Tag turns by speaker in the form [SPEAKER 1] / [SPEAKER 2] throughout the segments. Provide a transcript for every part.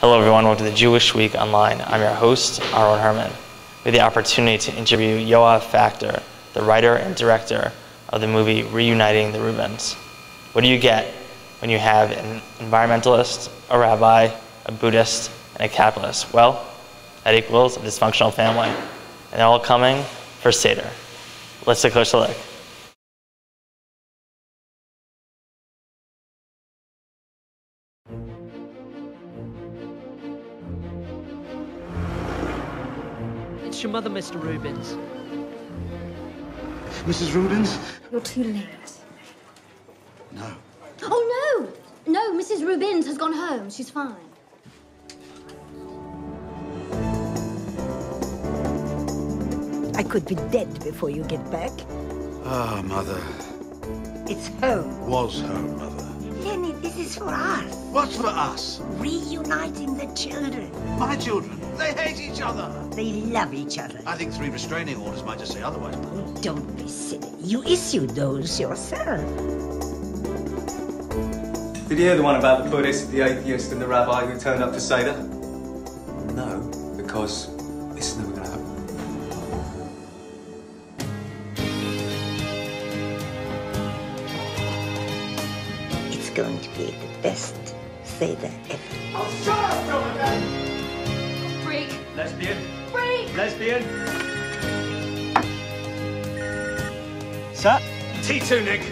[SPEAKER 1] Hello everyone, welcome to the Jewish Week Online. I'm your host, Aaron Herman. We had the opportunity to interview Yoav Factor, the writer and director of the movie Reuniting the Rubins. What do you get when you have an environmentalist, a rabbi, a Buddhist, and a capitalist? Well, that equals a dysfunctional family. And they're all coming for seder. Let's take a closer look.
[SPEAKER 2] It's your mother, Mr. Rubins.
[SPEAKER 3] Mrs. Rubins?
[SPEAKER 4] You're too late.
[SPEAKER 3] No.
[SPEAKER 4] Oh, no! No, Mrs. Rubins has gone home. She's fine.
[SPEAKER 5] I could be dead before you get back.
[SPEAKER 3] Ah, Mother.
[SPEAKER 5] It's home.
[SPEAKER 3] Was home, Mother.
[SPEAKER 5] Lenny, this is for us.
[SPEAKER 3] What's for us?
[SPEAKER 5] Reuniting the children.
[SPEAKER 3] My children. They hate each other.
[SPEAKER 5] They love each other.
[SPEAKER 3] I think 3 restraining orders might just say otherwise.
[SPEAKER 5] Oh, don't be silly. You issued those yourself.
[SPEAKER 6] Did you hear the one about the Buddhist, the atheist, and the rabbi who turned up to seder? No, because it's never going to happen.
[SPEAKER 5] It's going to be the best seder ever.
[SPEAKER 6] Oh, shut up, Jonathan!
[SPEAKER 4] Freak.
[SPEAKER 6] Lesbian.
[SPEAKER 4] Freak.
[SPEAKER 6] Lesbian. Sir? T2, Nick.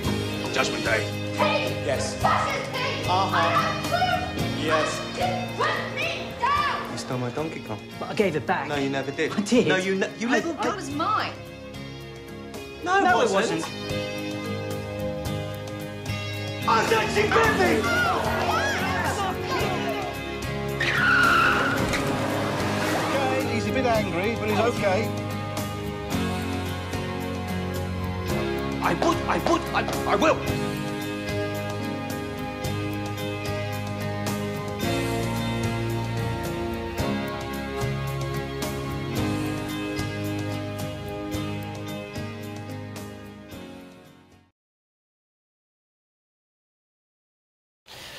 [SPEAKER 6] Judgment Day.
[SPEAKER 4] Hey!
[SPEAKER 6] Yes.
[SPEAKER 4] Fascist thing!
[SPEAKER 6] Yes.
[SPEAKER 4] Put me down!
[SPEAKER 6] You stole my Donkey Kong.
[SPEAKER 2] But I gave it back.
[SPEAKER 6] No, you never did.
[SPEAKER 2] I did.
[SPEAKER 6] No, you never...
[SPEAKER 4] That was mine.
[SPEAKER 6] No, it wasn't. I'm Nancy Griffith!
[SPEAKER 3] Okay, he's a bit angry, but he's okay.
[SPEAKER 6] I will!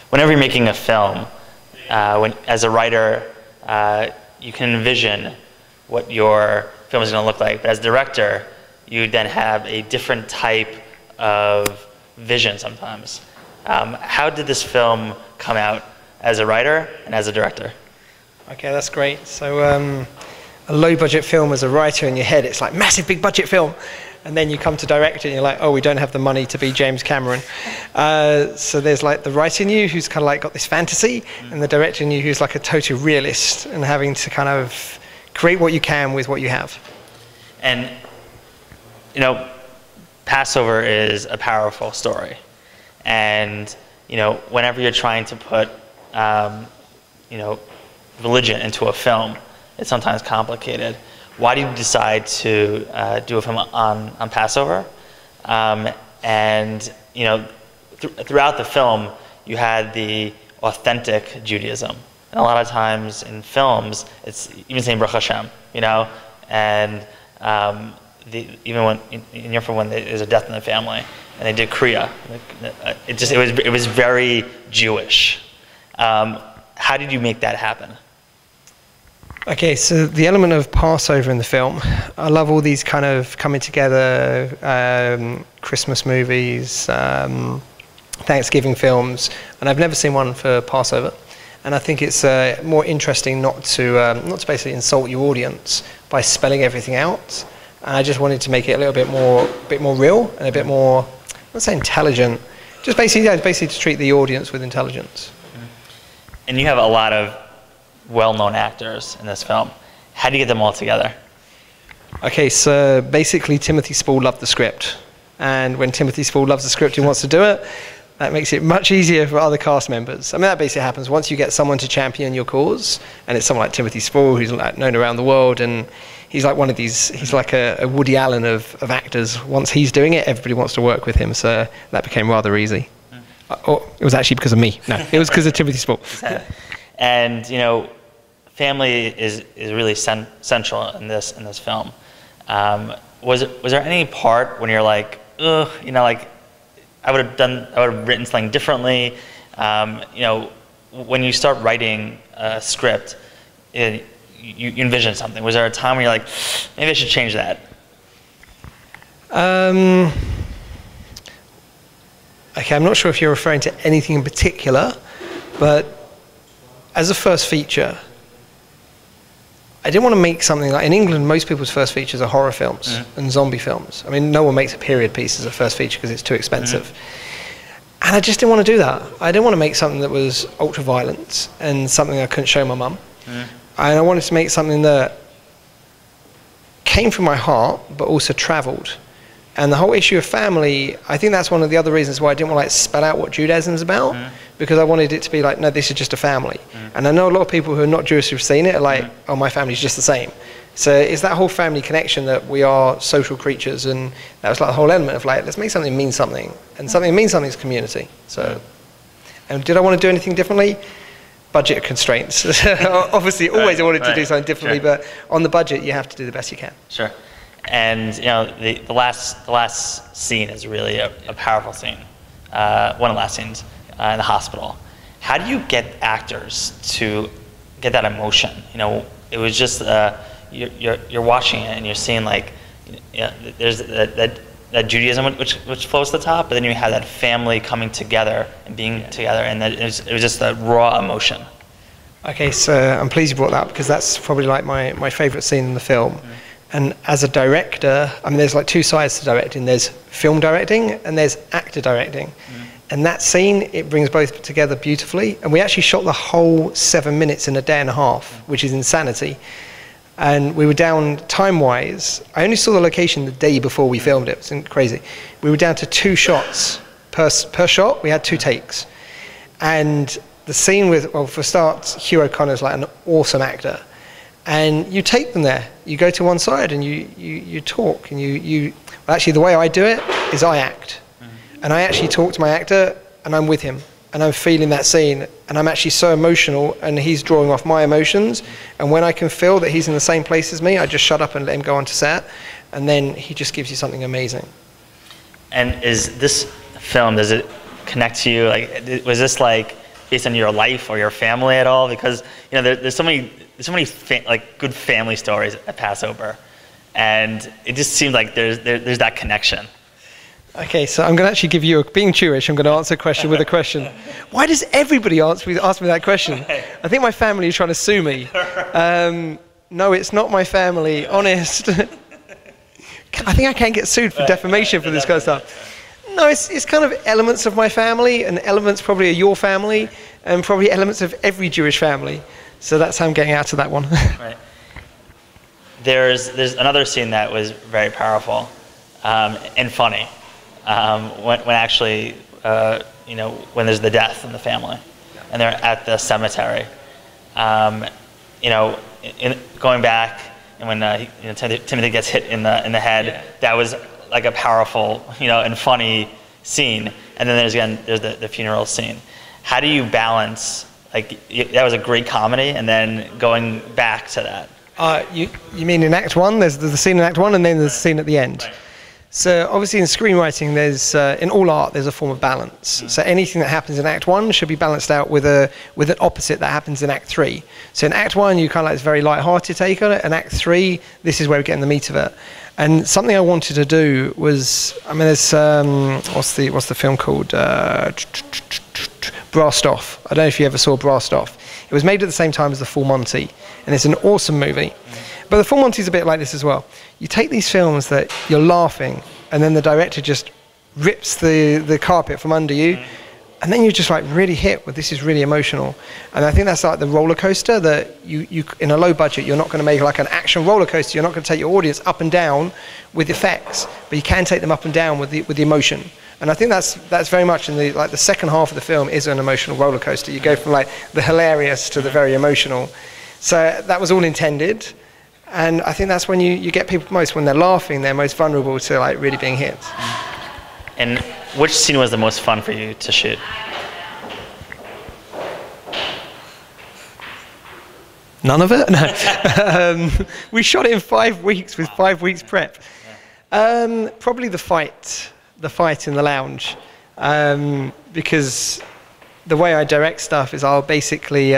[SPEAKER 1] Whenever you're making a film, as a writer, you can envision what your film is going to look like. But as a director, you then have a different type of vision sometimes. How did this film come out as a writer and as a director?
[SPEAKER 7] Okay, that's great. So a low-budget film as a writer in your head, it's like massive, big budget film. And then you come to direct it and you're like, oh, we don't have the money to be James Cameron. So there's like the writer in you who's kind of like got this fantasy, and the director in you who's like a total realist and having to kind of create what you can with what you have.
[SPEAKER 1] And, you know, Passover is a powerful story. And, you know, whenever you're trying to put, you know, religion into a film, it's sometimes complicated. Why did you decide to do a film on Passover? And, you know, throughout the film, you had the authentic Judaism. And a lot of times in films, it's even saying Baruch Hashem, you know? And even when, in your film, when there's a death in the family, and they did Kriya, it was very Jewish. How did you make that happen?
[SPEAKER 7] Okay, so the element of Passover in the film, I love all these kind of coming together, Christmas movies, Thanksgiving films, and I've never seen one for Passover. And I think it's more interesting not to basically insult your audience by spelling everything out. And I just wanted to make it a little bit more real and a bit more, let's say, intelligent. Just basically, yeah, basically to treat the audience with intelligence.
[SPEAKER 1] And you have a lot of well-known actors in this film. How do you get them all together?
[SPEAKER 7] Okay, so basically Timothy Spall loved the script. And when Timothy Spall loves the script and wants to do it, that makes it much easier for other cast members. I mean, that basically happens once you get someone to champion your cause, and it's someone like Timothy Spall, who's like known around the world, and he's like one of these, he's like a Woody Allen of actors. Once he's doing it, everybody wants to work with him, so that became rather easy. It was actually because of me. No, it was because of Timothy Spall.
[SPEAKER 1] And, you know, family is really central in this film. Was there any part when you're like, ugh, you know, like I would have written something differently. You know, when you start writing script, you envisioned something? Was there a time where you're like, maybe I should change that?
[SPEAKER 7] Okay, I'm not sure if you're referring to anything in particular, but as a first feature, I didn't want to make something like, in England, most people's first features are horror films and zombie films. I mean, no one makes a period piece as a first feature because it's too expensive. And I just didn't want to do that. I didn't want to make something that was ultra violent and something I couldn't show my mum. And I wanted to make something that came from my heart, but also traveled. And the whole issue of family, I think that's one of the other reasons why I didn't want to like spell out what Judaism is about, because I wanted it to be like, no, this is just a family. And I know a lot of people who are not Jewish who've seen it are like, oh, my family's just the same. So it's that whole family connection that we are social creatures, and that was like the whole element of like, let's make something mean something, and something that means something is community. So, and did I want to do anything differently? Budget constraints. Obviously, always I wanted to do something differently, but on the budget, you have to do the best you can.
[SPEAKER 1] Sure. And you know, the last scene is really a powerful scene. One of the last scenes in the hospital. How do you get actors to get that emotion? You know, it was just you're watching it and you're seeing like, you know, there's that Judaism which flows to the top, but then you have that family coming together and being together, and it was just a raw emotion.
[SPEAKER 7] Okay, so I'm pleased you brought that up, because that's probably like my favorite scene in the film. And as a director, I mean, there's like two sides to directing. There's film directing and there's actor directing. And that scene, it brings both together beautifully. And we actually shot the whole 7 minutes in a day and a half, which is insanity. And we were down time-wise. I only saw the location the day before we filmed it. It was crazy. We were down to 2 shots per shot. We had 2 takes. And the scene with, well, for starts, Hugh O'Connor's like an awesome actor. And you take them there. You go to one side and you talk. And well, actually, the way I do it is I act. And I actually talk to my actor, and I'm with him. And I'm feeling that scene. And I'm actually so emotional, and he's drawing off my emotions. And when I can feel that he's in the same place as me, I just shut up and let him go on to set. And then he just gives you something amazing. And
[SPEAKER 1] is this film, does it connect to you? Like, was this like based on your life or your family at all? Because, you know, there's so many like good family stories at Passover, and it just seems like there's that connection.
[SPEAKER 7] Okay, so I'm going to actually give you, being Jewish, I'm going to answer a question with a question. Why does everybody ask me that question? I think my family is trying to sue me. No, it's not my family, honest. I think I can't get sued for defamation for this kind of stuff. No, it's kind of elements of my family, and elements probably of your family, and probably elements of every Jewish family. So that's how I'm getting out of that one.
[SPEAKER 1] Right. There's another scene that was very powerful and funny. When actually, you know, when there's the death in the family, and they're at the cemetery. You know, going back, and when you know, Timothy gets hit in the head, that was like a powerful, you know, and funny scene. And then there's the funeral scene. How do you balance? Like, that was a great comedy, and then going back to that.
[SPEAKER 7] You mean in Act 1? There's the scene in Act 1, and then there's the scene at the end.
[SPEAKER 1] Right.
[SPEAKER 7] So obviously in screenwriting, there's in all art there's a form of balance. So anything that happens in Act 1 should be balanced out with an opposite that happens in Act 3. So in Act 1, you kind of like this very light-hearted take on it, and Act 3, this is where we're getting the meat of it. And something I wanted to do was, I mean, there's what's the film called? Brassed Off. I don't know if you ever saw Brassed Off. It was made at the same time as The Full Monty, and it's an awesome movie. But The Full Monty's a bit like this as well. You take these films that you're laughing, and then the director just rips the carpet from under you, and then you're just like really hit with, this is really emotional. And I think that's like the roller coaster that you in a low budget, you're not going to make like an action roller coaster. You're not going to take your audience up and down with effects, but you can take them up and down with the emotion. And I think that's very much in the second half of the film is an emotional roller coaster. You go from like the hilarious to the very emotional. So that was all intended. And I think that's when you get people most, when they're laughing, they're most vulnerable to like really being hit.
[SPEAKER 1] And which scene was the most fun for you to shoot?
[SPEAKER 7] None of it? No. We shot it in 5 weeks with 5 weeks prep. Probably the fight in the lounge, because the way I direct stuff is I'll basically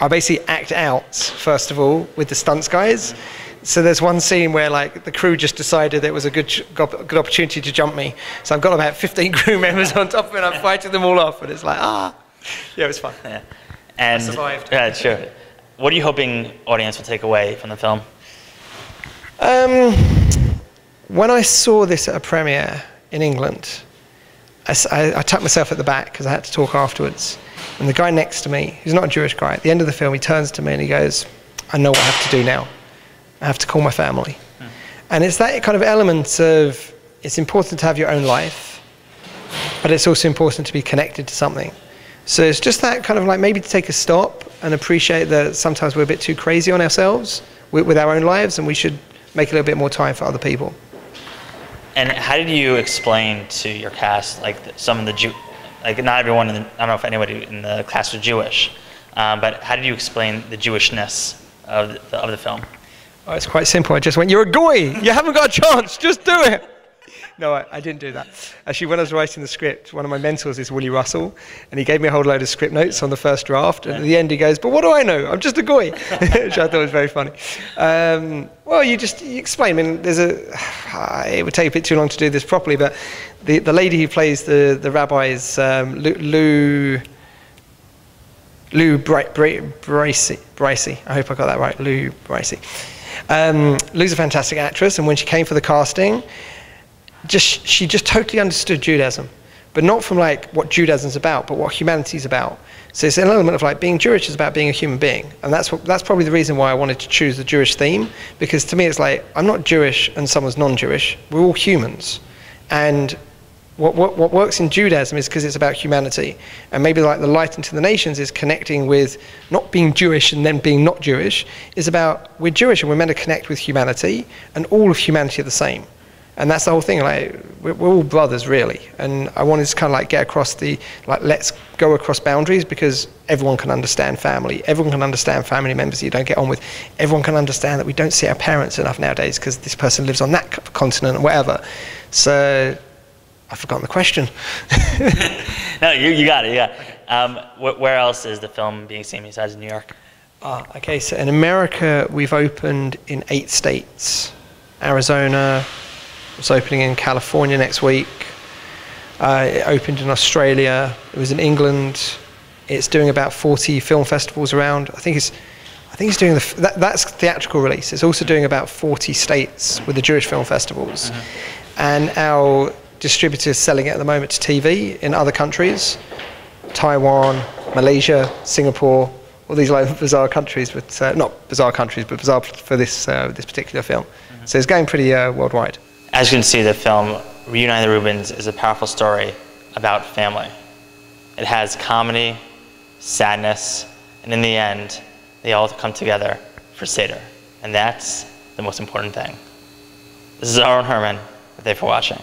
[SPEAKER 7] I basically act out, first of all, with the stunts guys. So there's one scene where like the crew just decided it was a good opportunity to jump me. So I've got about 15 crew members on top of me and I'm fighting them all off. And it's like, yeah, it was fun.
[SPEAKER 1] Yeah. And
[SPEAKER 7] I survived.
[SPEAKER 1] Yeah, sure. What are you hoping audience will take away from the film?
[SPEAKER 7] When I saw this at a premiere in England, I tucked myself at the back because I had to talk afterwards. And the guy next to me, who's not a Jewish guy, at the end of the film, he turns to me and he goes, I know what I have to do now. I have to call my family. And it's that kind of element of, it's important to have your own life, but it's also important to be connected to something. So it's just that kind of like maybe to take a stop and appreciate that sometimes we're a bit too crazy on ourselves with our own lives, and we should make a little bit more time for other people.
[SPEAKER 1] And how did you explain to your cast, like some of the like not everyone, I don't know if anybody in the class was Jewish, but how did you explain the Jewishness of the film?
[SPEAKER 7] Oh, it's quite simple. I just went, you're a goy. You haven't got a chance. Just do it. No, I didn't do that. Actually, when I was writing the script, one of my mentors is Willie Russell, and he gave me a whole load of script notes on the first draft. And at the end, he goes, but what do I know? I'm just a goy, which I thought was very funny. Well, you explain. I mean, it would take a bit too long to do this properly, but the lady who plays the rabbi is Lou Bracey. I hope I got that right. Lou Bracey. Lou's a fantastic actress, and when she came for the casting, she just totally understood Judaism, but not from like what Judaism's about, but what humanity's about. So it's an element of like being Jewish is about being a human being, and that's probably the reason why I wanted to choose the Jewish theme, because to me it's like I'm not Jewish and someone's non-Jewish. We're all humans, and what works in Judaism is because it's about humanity, and maybe like the light into the nations is connecting with not being Jewish and then being not Jewish, is about we're Jewish and we're meant to connect with humanity, and all of humanity are the same. And that's the whole thing, like we're all brothers really. And I wanted to kind of like get across let's go across boundaries, because everyone can understand family, everyone can understand family members you don't get on with, everyone can understand that we don't see our parents enough nowadays because this person lives on that continent or whatever. So I've forgotten the question.
[SPEAKER 1] No, you got it, where else is the film being seen besides New York?
[SPEAKER 7] Okay, so in America we've opened in 8 states. Arizona, it's opening in California next week. It opened in Australia. It was in England. It's doing about 40 film festivals around. I think it's doing that's theatrical release. It's also doing about 40 states with the Jewish film festivals. And our distributor is selling it at the moment to TV in other countries, Taiwan, Malaysia, Singapore, all these like bizarre countries, but not bizarre countries, but bizarre for this particular film. So it's going pretty worldwide.
[SPEAKER 1] As you can see, the film Reuniting the Rubins is a powerful story about family. It has comedy, sadness, and in the end, they all come together for seder. And that's the most important thing. This is Aaron Herman. Thank you for watching.